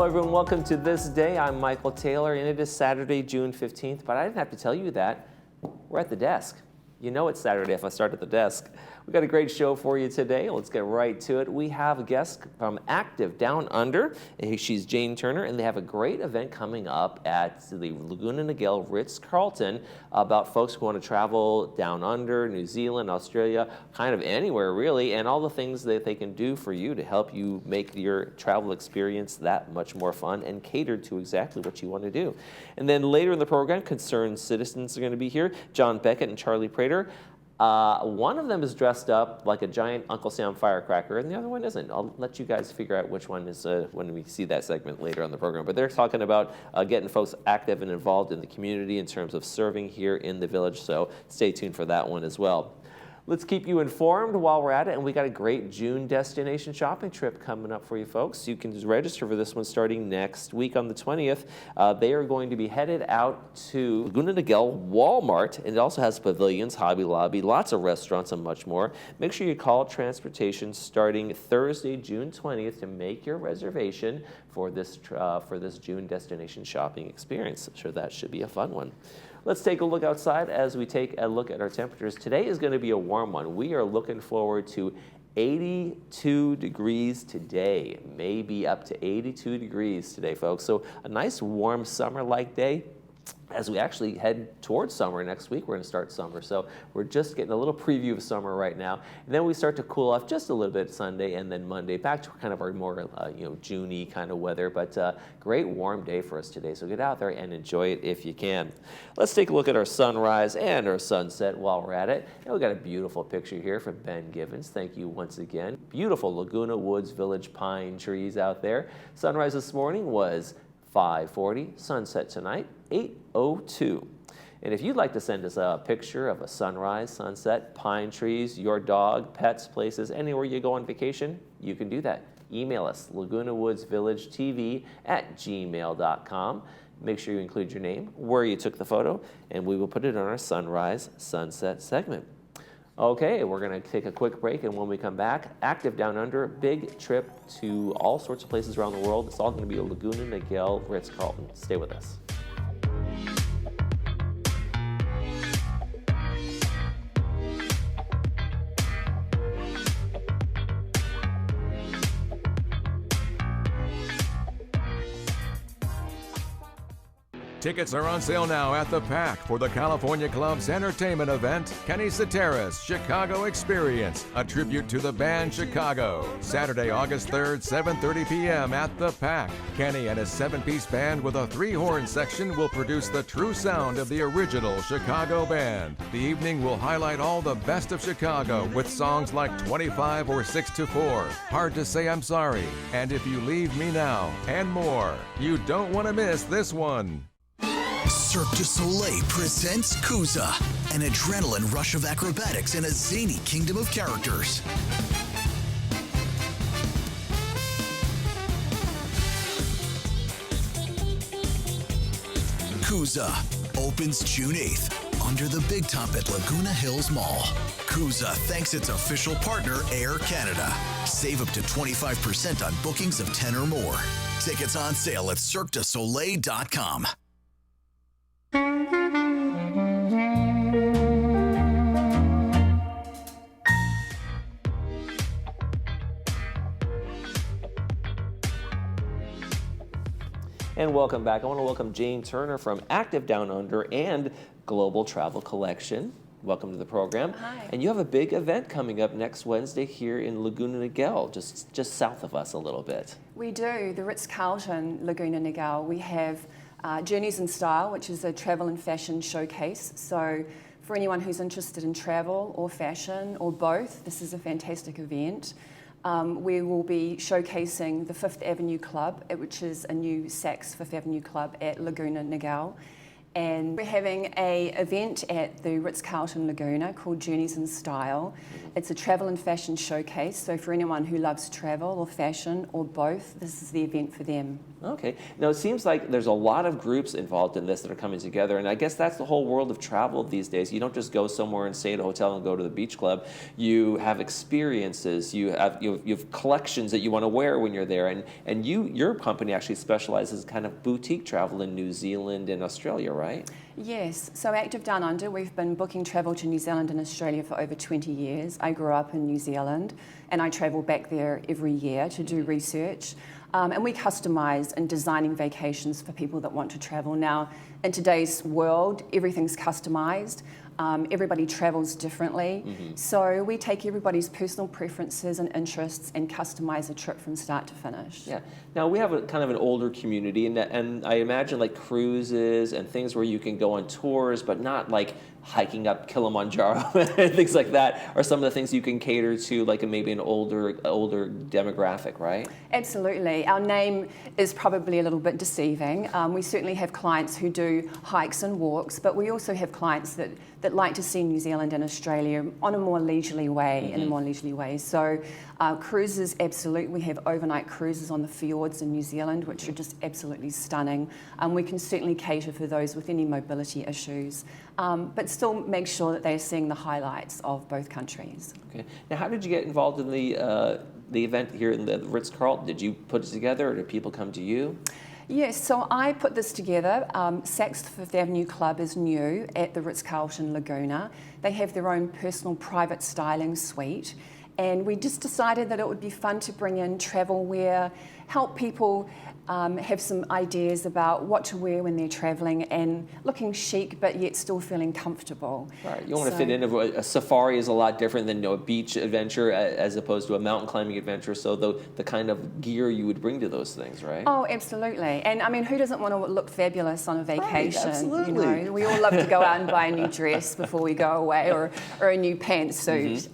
everyone, welcome to This Day. I'm Michael Taylor, and it is Saturday, June 15th, but I didn't have to tell you that. We're at the desk. You know it's Saturday if I start at the desk. We've got a great show for you today. Let's get right to it. We have a guest from Active Down Under. She's Jane Turner, and they have a great event coming up at the Laguna Niguel Ritz-Carlton about folks who want to travel down under, New Zealand, Australia, kind of anywhere really, and all the things that they can do for you to help you make your travel experience that much more fun and catered to exactly what you want to do. And then later in the program, concerned citizens are going to be here, John Beckett and Charlie Prater. One of them is dressed up like a giant Uncle Sam firecracker, and the other one isn't. I'll let you guys figure out which one is when we see that segment later on the program. But they're talking about getting folks active and involved in the community in terms of serving here in the village, so stay tuned for that one as well. Let's keep you informed while we're at it, and we got a great June destination shopping trip coming up for you folks. You can just register for this one starting next week on the 20th. They are going to be headed out to Laguna Niguel Walmart, and it also has pavilions, Hobby Lobby, lots of restaurants, and much more. Make sure you call transportation starting Thursday, June 20th to make your reservation for this June destination shopping experience. I'm sure that should be a fun one. Let's take a look outside as we take a look at our temperatures. Today is going to be a warm one. We are looking forward to 82 degrees today, maybe up to 82 degrees today, folks. So a nice warm summer-like day. As we actually head towards summer next week, we're going to start summer. So we're just getting a little preview of summer right now. And then we start to cool off just a little bit Sunday and then Monday, back to kind of our more June-y kind of weather. But great warm day for us today. So get out there and enjoy it if you can. Let's take a look at our sunrise and our sunset while we're at it. And we've got a beautiful picture here from Ben Givens. Thank you once again. Beautiful Laguna Woods Village pine trees out there. Sunrise this morning was 5:40, sunset tonight, 8:02. And if you'd like to send us a picture of a sunrise, sunset, pine trees, your dog, pets, places, anywhere you go on vacation, you can do that. Email us, lagunawoodsvillagetv@gmail.com. Make sure you include your name, where you took the photo, and we will put it on our sunrise, sunset segment. Okay, we're going to take a quick break, and when we come back, Active Down Under, big trip to all sorts of places around the world. It's all going to be a Laguna Niguel Ritz-Carlton. Stay with us. Tickets are on sale now at the Pack for the California Club's entertainment event, Kenny Cetera's Chicago Experience, a tribute to the band Chicago. Saturday, August 3rd, 7:30 p.m. at the Pack. Kenny and his 7-piece band with a 3-horn section will produce the true sound of the original Chicago band. The evening will highlight all the best of Chicago with songs like 25 or 6 to 4, Hard to Say I'm Sorry, and If You Leave Me Now, and more. You don't want to miss this one. Cirque du Soleil presents Kuza, an adrenaline rush of acrobatics in a zany kingdom of characters. Kuza opens June 8th under the Big Top at Laguna Hills Mall. Kuza thanks its official partner, Air Canada. Save up to 25% on bookings of 10 or more. Tickets on sale at cirquedusoleil.com. And welcome back. I want to welcome Jane Turner from Active Down Under and Global Travel Collection. Welcome to the program. Hi. And you have a big event coming up next Wednesday here in Laguna Niguel, just south of us a little bit. We do. The Ritz-Carlton Laguna Niguel. We have Journeys in Style, which is a travel and fashion showcase. So for anyone who's interested in travel or fashion or both, this is a fantastic event. We will be showcasing the Fifth Avenue Club, which is a new Saks Fifth Avenue Club at Laguna Niguel. And we're having an event at the Ritz-Carlton Laguna called Journeys in Style. It's a travel and fashion showcase, so for anyone who loves travel or fashion or both, this is the event for them. Okay. Now, it seems like there's a lot of groups involved in this that are coming together, and I guess that's the whole world of travel these days. You don't just go somewhere and stay at a hotel and go to the beach club. You have experiences. You have collections that you want to wear when you're there, and your company actually specializes in kind of boutique travel in New Zealand and Australia, right? Yes, so Active Down Under, we've been booking travel to New Zealand and Australia for over 20 years. I grew up in New Zealand and I travel back there every year to do research. And we customise and designing vacations for people that want to travel. Now, in today's world, everything's customised. Everybody travels differently. So we take everybody's personal preferences and interests and customise a trip from start to finish. Yeah. Now, we have a kind of an older community, and I imagine like cruises and things where you can go on tours, but not like hiking up Kilimanjaro and things like that are some of the things you can cater to, like maybe an older demographic, right? Absolutely. Our name is probably a little bit deceiving. We certainly have clients who do hikes and walks, but we also have clients that like to see New Zealand and Australia on a more leisurely way, in a more leisurely way. So cruises, absolutely. We have overnight cruises on the fjords in New Zealand, which are just absolutely stunning. We can certainly cater for those with any mobility issues, but still make sure that they're seeing the highlights of both countries. Okay. Now, how did you get involved in the event here in the Ritz-Carlton? Did you put it together, or did people come to you? Yes, so I put this together. Saks Fifth Avenue Club is new at the Ritz-Carlton Laguna. They have their own personal private styling suite, and we just decided that it would be fun to bring in travel wear, help people have some ideas about what to wear when they're traveling and looking chic but yet still feeling comfortable. Right. You want to fit in. A safari is a lot different than a beach adventure as opposed to a mountain climbing adventure. So the kind of gear you would bring to those things, right? Oh, absolutely. And I mean, who doesn't want to look fabulous on a vacation? Right, absolutely. You know, we all love to go out and buy a new dress before we go away, or a new pantsuit.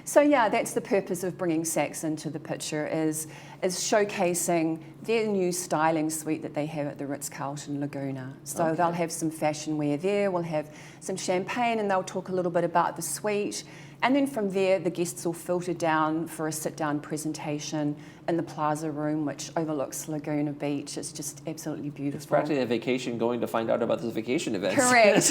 So yeah, that's the purpose of bringing Saks into the picture, is showcasing their new styling suite that they have at the Ritz-Carlton Laguna. So they'll have some fashion wear there, we'll have some champagne, and they'll talk a little bit about the suite. And then from there, the guests will filter down for a sit-down presentation in the plaza room, which overlooks Laguna Beach. It's just absolutely beautiful. It's practically a vacation going to find out about this vacation event. Correct.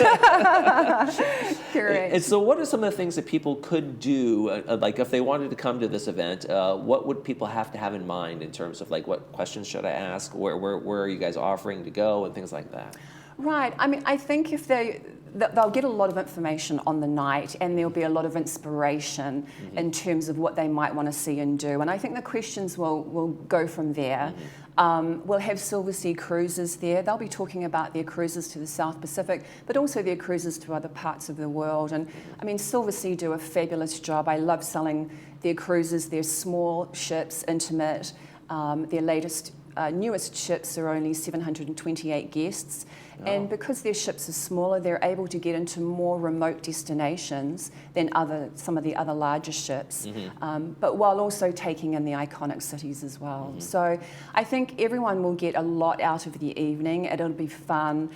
Correct. And so what are some of the things that people could do, like if they wanted to come to this event, what would people have to have in mind in terms of like what questions should I ask, where are you guys offering to go, and things like that? Right. I mean, I think if they'll get a lot of information on the night, and there'll be a lot of inspiration in terms of what they might want to see and do. And I think the questions will go from there. We'll have Silversea cruises there. They'll be talking about their cruises to the South Pacific, but also their cruises to other parts of the world. And I mean, Silversea do a fabulous job. I love selling their cruises. They're small ships, intimate. Their latest newest ships are only 728 guests, and because their ships are smaller, they're able to get into more remote destinations than some of the other larger ships, but while also taking in the iconic cities as well. So I think everyone will get a lot out of the evening. It'll be fun,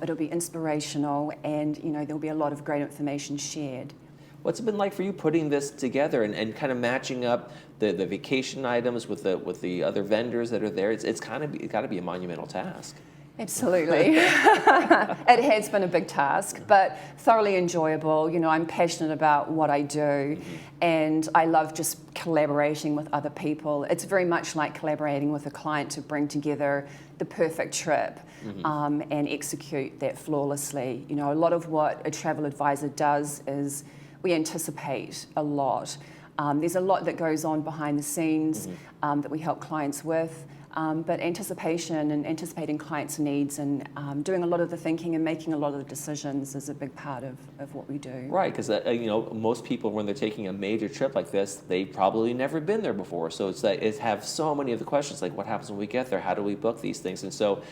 it'll be inspirational, and there'll be a lot of great information shared. What's it been like for you putting this together and kind of matching up the vacation items with the other vendors that are there? It's got to be a monumental task. Absolutely. It has been a big task, but thoroughly enjoyable. I'm passionate about what I do, and I love just collaborating with other people. It's very much like collaborating with a client to bring together the perfect trip and execute that flawlessly. A lot of what a travel advisor does is we anticipate a lot. There's a lot that goes on behind the scenes that we help clients with, but anticipation and anticipating clients' needs and doing a lot of the thinking and making a lot of the decisions is a big part of what we do. Right, because most people, when they're taking a major trip like this, they've probably never been there before. So it's have so many of the questions like, what happens when we get there? How do we book these things? And so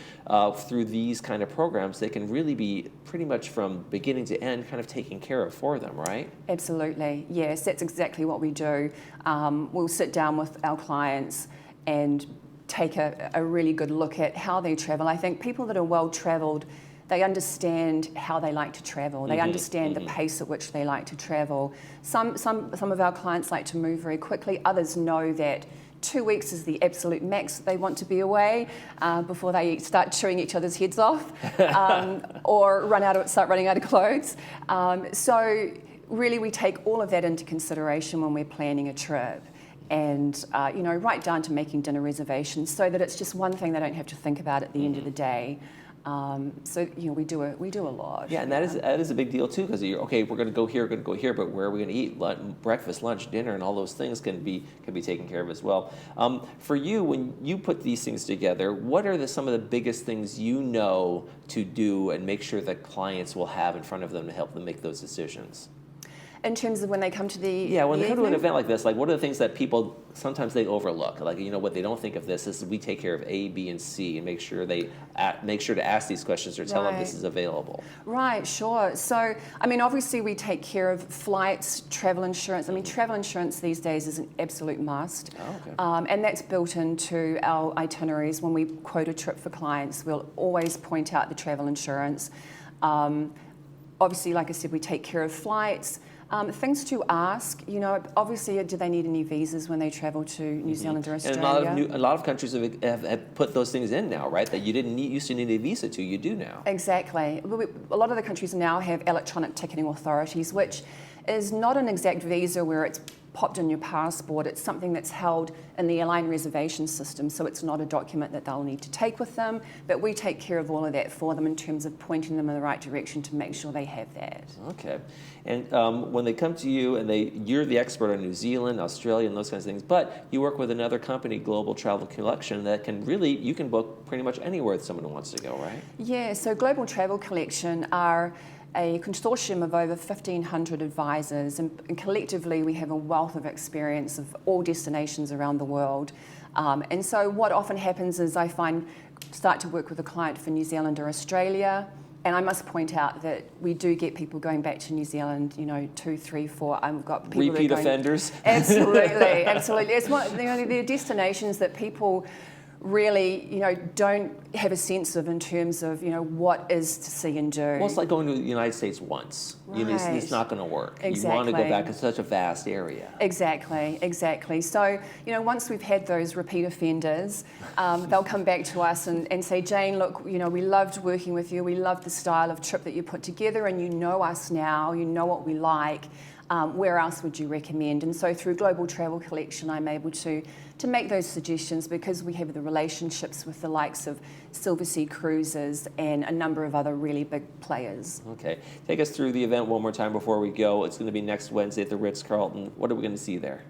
through these kind of programs, they can really be pretty much from beginning to end kind of taken care of for them, right? Absolutely, yes, that's exactly what we do. We'll sit down with our clients and take a really good look at how they travel. I think people that are well-travelled, They understand how they like to travel. They understand the pace at which they like to travel. Some of our clients like to move very quickly. Others know that 2 weeks is the absolute max that they want to be away before they start chewing each other's heads off or start running out of clothes. So really we take all of that into consideration when we're planning a trip. And right down to making dinner reservations so that it's just one thing they don't have to think about at the end of the day. So we do a lot. Yeah, and that is a big deal too, because you're okay. We're going to go here, but where are we going to eat? Breakfast, lunch, dinner, and all those things can be taken care of as well. For you, when you put these things together, what are some of the biggest things you know to do and make sure that clients will have in front of them to help them make those decisions? In terms of when they come to when they come to an event like this, like what are the things that people sometimes they overlook? Like what they don't think of this is we take care of A, B, and C, and make sure to ask these questions or tell them this is available. Right, sure. So obviously we take care of flights, travel insurance. Travel insurance these days is an absolute must. Oh, okay. And that's built into our itineraries. When we quote a trip for clients, we'll always point out the travel insurance. Obviously, like I said, we take care of flights. Things to ask, obviously, do they need any visas when they travel to New Zealand or Australia? And a lot of countries have put those things in now, right? That you used to need a visa to, you do now. Exactly. A lot of the countries now have electronic ticketing authorities, which is not an exact visa where it's popped in your passport. It's something that's held in the airline reservation system, so it's not a document that they'll need to take with them, but we take care of all of that for them in terms of pointing them in the right direction to make sure they have that. Okay. And when they come to you and you're the expert on New Zealand, Australia, and those kinds of things, but you work with another company, Global Travel Collection, that you can book pretty much anywhere that someone wants to go, right? Yeah, so Global Travel Collection are a consortium of over 1,500 advisors, and collectively we have a wealth of experience of all destinations around the world. And so what often happens is I start to work with a client for New Zealand or Australia, and I must point out that we do get people going back to New Zealand, 2, 3, 4. I've got people repeat offenders. Absolutely, absolutely. It's they're destinations that people really, don't have a sense of in terms of, what is to see and do. Well, it's like going to the United States once. Right. It's not going to work. Exactly. You want to go back. It's such a vast area. Exactly. So, once we've had those repeat offenders, they'll come back to us and say, Jane, look, we loved working with you. We loved the style of trip that you put together, and you know us now. You know what we like. Where else would you recommend? And so through Global Travel Collection, I'm able to make those suggestions because we have the relationships with the likes of Silversea Cruises and a number of other really big players. Okay. Take us through the event one more time before we go. It's going to be next Wednesday at the Ritz-Carlton. What are we going to see there?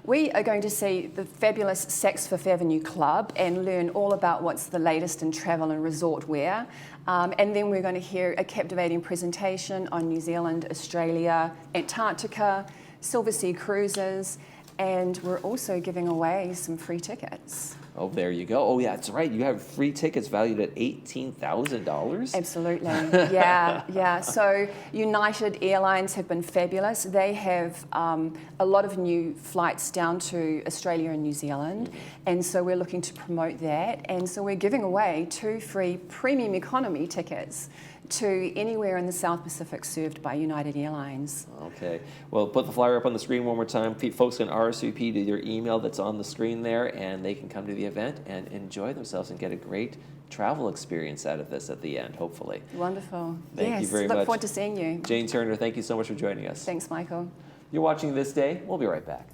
We are going to see the fabulous Saks Fifth Avenue Club and learn all about what's the latest in travel and resort wear. And then we're going to hear a captivating presentation on New Zealand, Australia, Antarctica, Silversea Cruises, and we're also giving away some free tickets. Oh, there you go. Oh, yeah, that's right. You have free tickets valued at $18,000? Absolutely. Yeah. So United Airlines have been fabulous. They have a lot of new flights down to Australia and New Zealand, and so we're looking to promote that. And so we're giving away 2 free premium economy tickets to anywhere in the South Pacific served by United Airlines. Okay. Well, put the flyer up on the screen one more time. Folks can RSVP to your email that's on the screen there, and they can come to the event and enjoy themselves and get a great travel experience out of this at the end, hopefully. Wonderful. Thank you very much. Look forward to seeing you. Jane Turner, thank you so much for joining us. Thanks, Michael. You're watching This Day. We'll be right back.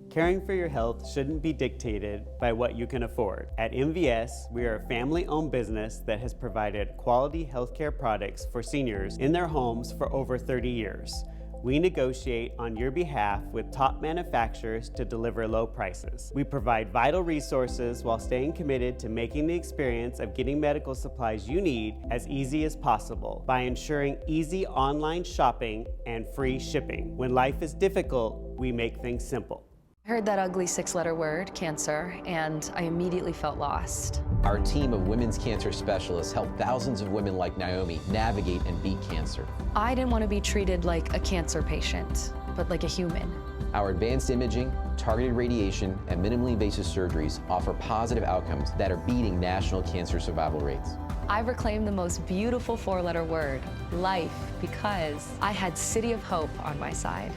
Caring for your health shouldn't be dictated by what you can afford. At MVS, we are a family-owned business that has provided quality healthcare products for seniors in their homes for over 30 years. We negotiate on your behalf with top manufacturers to deliver low prices. We provide vital resources while staying committed to making the experience of getting medical supplies you need as easy as possible by ensuring easy online shopping and free shipping. When life is difficult, we make things simple. I heard that ugly 6-letter word, cancer, and I immediately felt lost. Our team of women's cancer specialists help thousands of women like Naomi navigate and beat cancer. I didn't want to be treated like a cancer patient. but like a human. Our advanced imaging, targeted radiation, and minimally invasive surgeries offer positive outcomes that are beating national cancer survival rates. I've reclaimed the most beautiful four-letter word, life, because I had City of Hope on my side.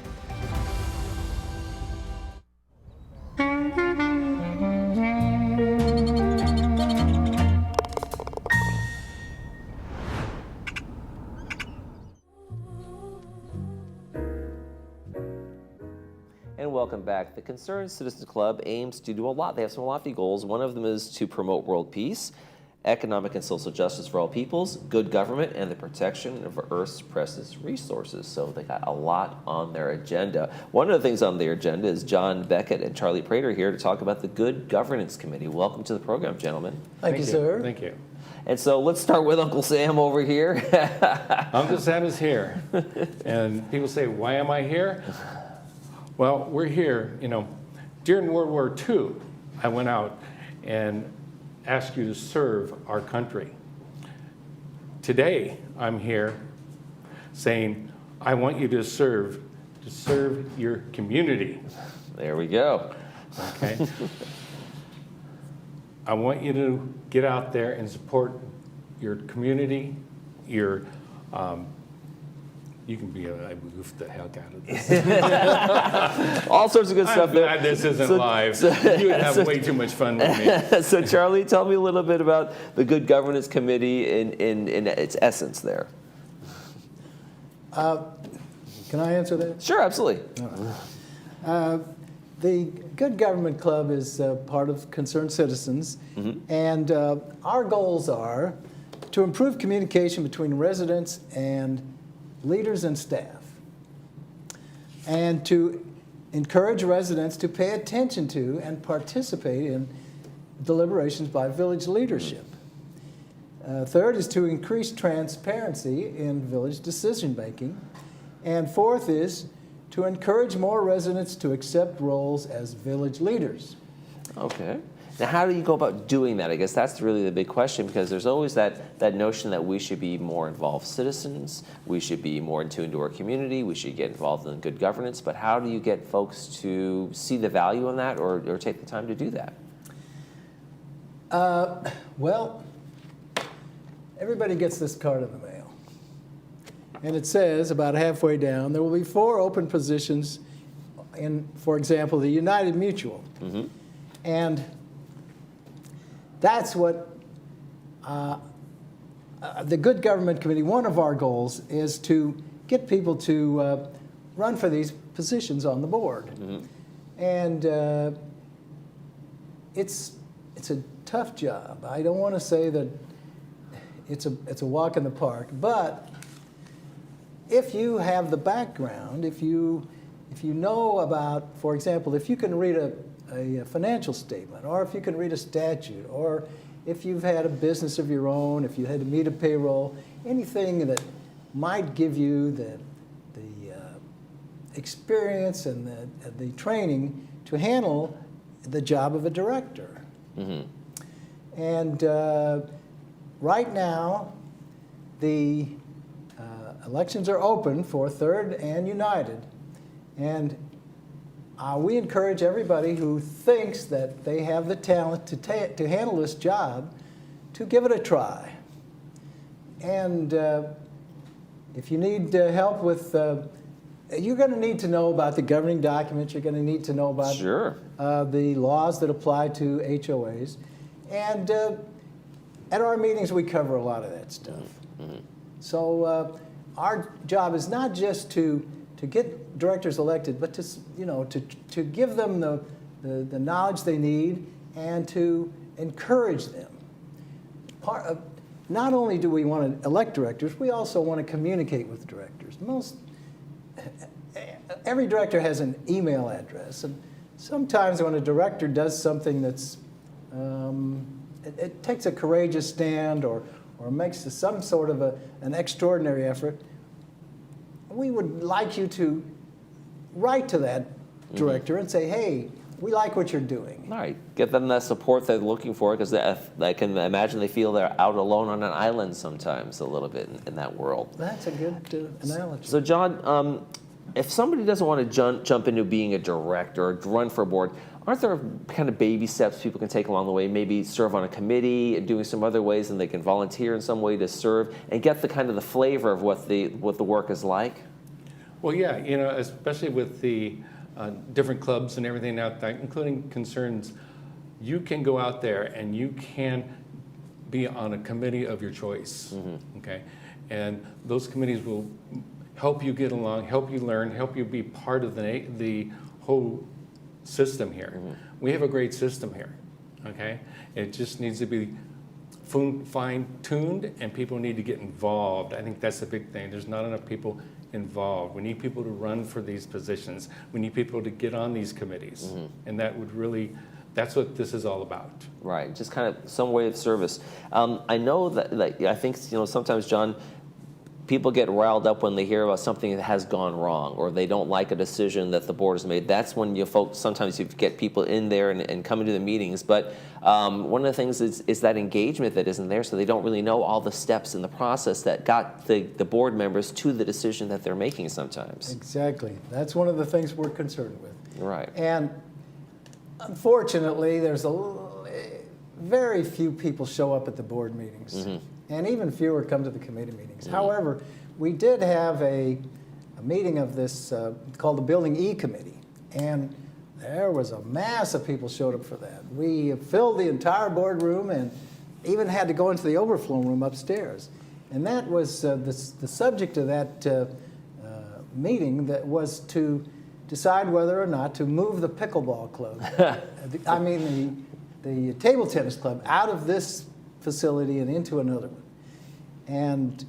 And welcome back. The Concerned Citizens Club aims to do a lot. They have some lofty goals. One of them is to promote world peace, economic and social justice for all peoples, good government, and the protection of Earth's precious resources. So they got a lot on their agenda. One of the things on their agenda is John Beckett and Charlie Prater here to talk about the Good Governance Committee. Welcome to the program, gentlemen. Thank you, sir. Thank you. And so let's start with Uncle Sam over here. Uncle Sam is here. And people say, why am I here? Well, we're here, during World War II, I went out and asked you to serve our country. Today, I'm here saying, I want you to serve your community. There we go. Okay? I want you to get out there and support your community, you can be I goofed the heck out of this. All sorts of good stuff I'm there. glad this isn't live. You would have way too much fun with me. So Charlie, tell me a little bit about the Good Governance Committee in its essence there. Can I answer that? Sure, absolutely. The Good Government Club is part of Concerned Citizens, and our goals are to improve communication between residents and leaders and staff, and to encourage residents to pay attention to and participate in deliberations by village leadership. Third is to increase transparency in village decision making. And fourth is to encourage more residents to accept roles as village leaders. Okay. Now, how do you go about doing that? I guess that's really the big question, because there's always that notion that we should be more involved citizens, we should be more in tune to our community, we should get involved in good governance, but how do you get folks to see the value in that or take the time to do that? Well, everybody gets this card in the mail. And it says, about halfway down, there will be 4 open positions in, for example, the United Mutual. And that's what the Good Government Committee, one of our goals is to get people to run for these positions on the board. And it's a tough job. I don't want to say that it's a walk in the park, but if you have the background, if you know about, for example, if you can read a financial statement, or if you can read a statute, or if you've had a business of your own, if you had to meet a payroll, anything that might give you the experience and the training to handle the job of a director. And right now, the elections are open for 3rd and United, and we encourage everybody who thinks that they have the talent to handle this job to give it a try. And if you need help with, you're going to need to know about the governing documents, you're going to need to know about the laws that apply to HOAs. And at our meetings, we cover a lot of that stuff. So our job is not just to get directors elected, but to give them the knowledge they need and to encourage them. Not only do we want to elect directors, we also want to communicate with directors. Every director has an email address, and sometimes when a director does something that's it takes a courageous stand or makes some sort of an extraordinary effort, we would like you to write to that director and say, hey, we like what you're doing. All right. Get them that support they're looking for, because I can imagine they feel they're out alone on an island sometimes a little bit in that world. That's a good analogy. So John, if somebody doesn't want to jump into being a director or run for a board, aren't there kind of baby steps people can take along the way? Maybe serve on a committee and doing some other ways, and they can volunteer in some way to serve and get the kind of the flavor of what the work is like? Well, yeah, you know, especially with the different clubs and everything out there, including concerns, you can go out there and you can be on a committee of your choice, okay? And those committees will help you get along, help you learn, help you be part of the whole system here. We have a great system here, okay? It just needs to be fine-tuned, and people need to get involved. I think that's the big thing. There's not enough people involved. We need people to run for these positions. We need people to get on these committees, and that would really, that's what this is all about. Right, just kind of some way of service. I know that, like, I think, you know, sometimes, John, people get riled up when they hear about something that has gone wrong, or they don't like a decision that the board has made. That's when you folks, sometimes you get people in there and come into the meetings. But one of the things is that engagement that isn't there, so they don't really know all the steps in the process that got the board members to the decision that they're making sometimes. Exactly. That's one of the things we're concerned with. Right. And unfortunately, there's very few people show up at the board meetings. And even fewer come to the committee meetings. However, we did have a meeting of this called the Building E Committee, and there was a mass of people showed up for that. We filled the entire boardroom and even had to go into the overflow room upstairs. And that was the subject of that meeting, that was to decide whether or not to move the pickleball club, I mean the table tennis club, out of this facility and into another one. And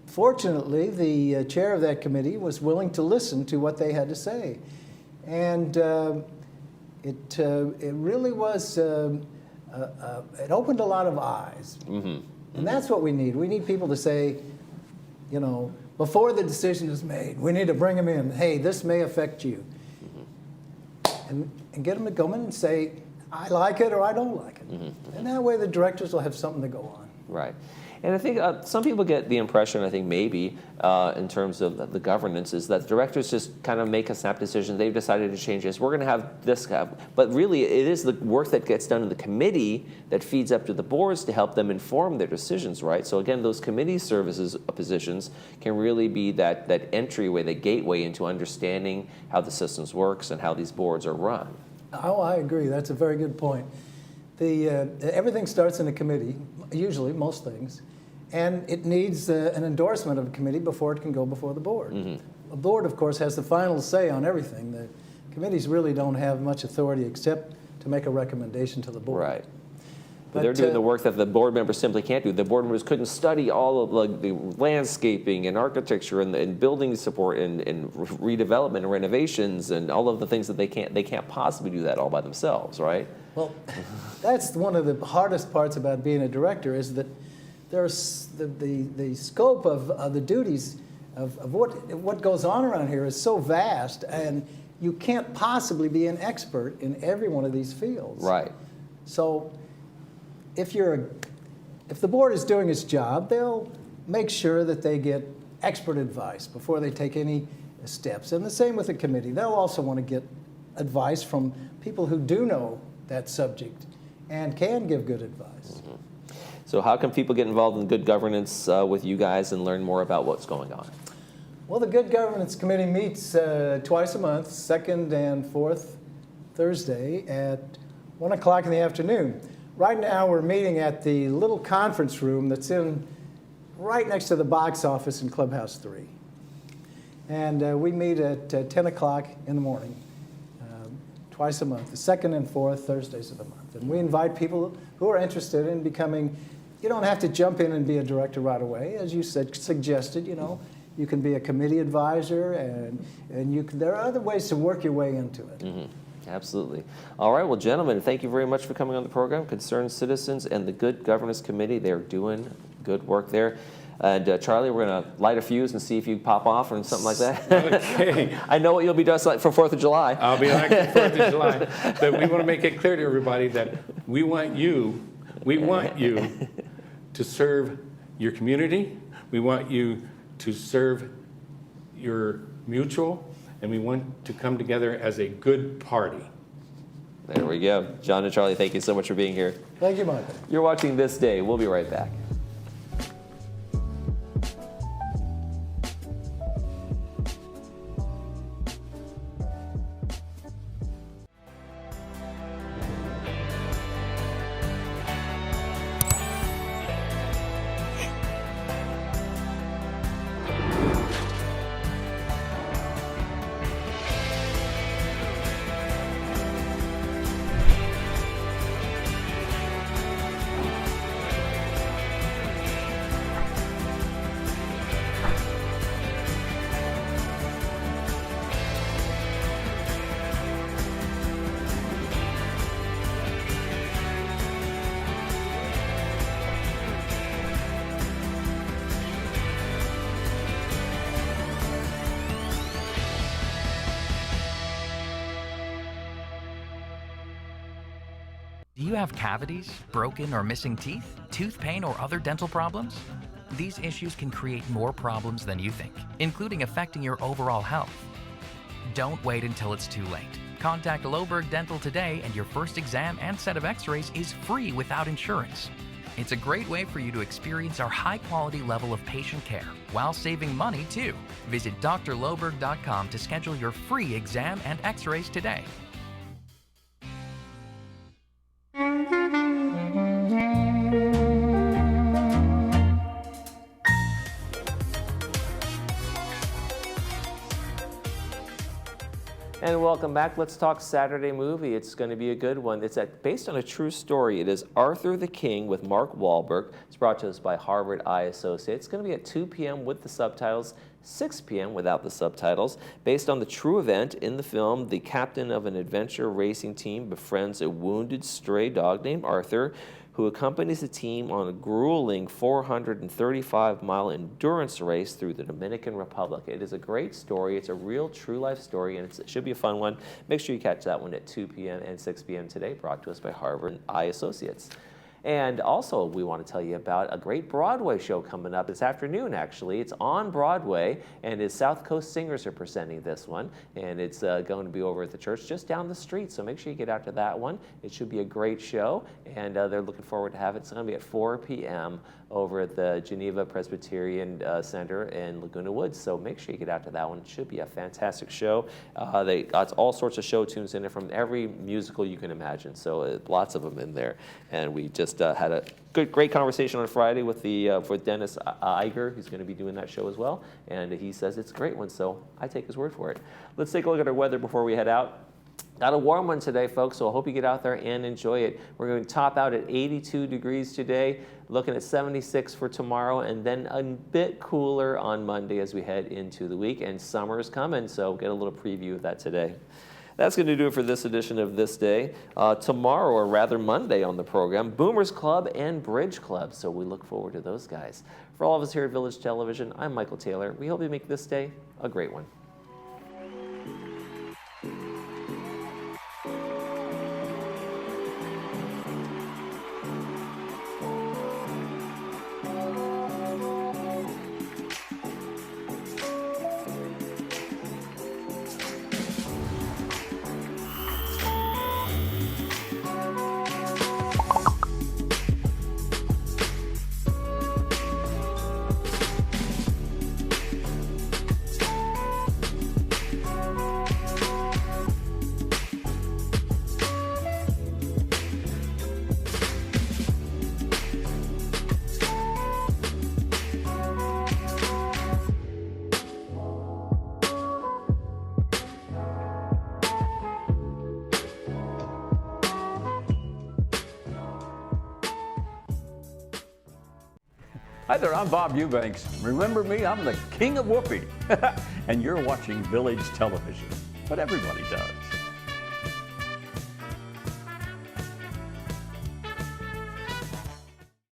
fortunately, the chair of that committee was willing to listen to what they had to say. And it really was, it opened a lot of eyes. And that's what we need. We need people to say, you know, before the decision is made, we need to bring them in. Hey, this may affect you. And get them to come in and say, I like it or I don't like it. And that way the directors will have something to go on. Right. And I think some people get the impression, I think maybe, in terms of the governance, is that the directors just kind of make a snap decision. They've decided to change this. We're going to have this guy. But really, it is the work that gets done in the committee that feeds up to the boards to help them inform their decisions, right? So again, those committee services positions can really be that entryway, the gateway into understanding how the systems works and how these boards are run. Oh, I agree. That's a very good point. Everything starts in a committee, usually, most things, and it needs an endorsement of a committee before it can go before the board. The board, of course, has the final say on everything. The committees really don't have much authority except to make a recommendation to the board. Right. But they're doing the work that the board members simply can't do. The board members couldn't study all of like the landscaping and architecture and building support and redevelopment and renovations and all of the things that they can't possibly do that all by themselves, right? Well, that's one of the hardest parts about being a director, is that there's the scope of the duties of what goes on around here is so vast, and you can't possibly be an expert in every one of these fields. Right. So if the board is doing its job, they'll make sure that they get expert advice before they take any steps. And the same with the committee. They'll also want to get advice from people who do know that subject and can give good advice. So how can people get involved in good governance with you guys and learn more about what's going on? Well, the Good Governance Committee meets twice a month, second and fourth Thursday at 1 o'clock in the afternoon. Right now, we're meeting at the little conference room that's right next to the box office in Clubhouse 3. And we meet at 10 o'clock in the morning, twice a month, the second and fourth Thursdays of the month. And we invite people who are interested in becoming, you don't have to jump in and be a director right away. As you suggested, you know, you can be a committee advisor, and there are other ways to work your way into it. Absolutely. All right, well, gentlemen, thank you very much for coming on the program. Concerned Citizens and the Good Governance Committee, they're doing good work there. And Charlie, we're going to light a fuse and see if you pop off or something like that. Okay. I know what you'll be dressed like for 4th of July. I'll be like the 4th of July. But we want to make it clear to everybody that we want you to serve your community. We want you to serve you're mutual, and we want to come together as a good party. There we go. John and Charlie, thank you so much for being here. Thank you, Michael. You're watching This Day. We'll be right back. Do you have cavities, broken or missing teeth, tooth pain, or other dental problems? These issues can create more problems than you think, including affecting your overall health. Don't wait until it's too late. Contact Loberg Dental today and your first exam and set of x-rays is free without insurance. It's a great way for you to experience our high-quality level of patient care while saving money too. Visit drloberg.com to schedule your free exam and x-rays today. And welcome back. Let's talk Saturday movie. It's going to be a good one. It's based on a true story. It is Arthur the King with Mark Wahlberg. It's brought to us by Harvard Eye Associates. It's going to be at 2 p.m. with the subtitles, 6 p.m. without the subtitles. Based on the true event in the film, the captain of an adventure racing team befriends a wounded stray dog named Arthur, who accompanies the team on a grueling 435-mile endurance race through the Dominican Republic. It is a great story. It's a real, true-life story, and it should be a fun one. Make sure you catch that one at 2 p.m. and 6 p.m. today, brought to us by Harvard Eye Associates. And also, we want to tell you about a great Broadway show coming up this afternoon, actually. It's on Broadway, and it's South Coast Singers are presenting this one. And it's going to be over at the church just down the street, so make sure you get out to that one. It should be a great show, and they're looking forward to have it. It's going to be at 4 p.m. over at the Geneva Presbyterian Center in Laguna Woods, so make sure you get out to that one. It should be a fantastic show. They got all sorts of show tunes in it from every musical you can imagine, so lots of them in there. And we just had a great conversation on Friday with Dennis Iger, who's going to be doing that show as well, and he says it's a great one, so I take his word for it. Let's take a look at our weather before we head out. Got a warm one today, folks, so I hope you get out there and enjoy it. We're going to top out at 82 degrees today, looking at 76 for tomorrow, and then a bit cooler on Monday as we head into the week, and summer is coming, so get a little preview of that today. That's going to do it for this edition of This Day. Tomorrow, or rather Monday on the program, Boomers Club and Bridge Club, so we look forward to those guys. For all of us here at Village Television, I'm Michael Taylor. We hope you make this day a great one. Hi there, I'm Bob Eubanks. Remember me? I'm the king of whoopee. And you're watching Village Television. But everybody does.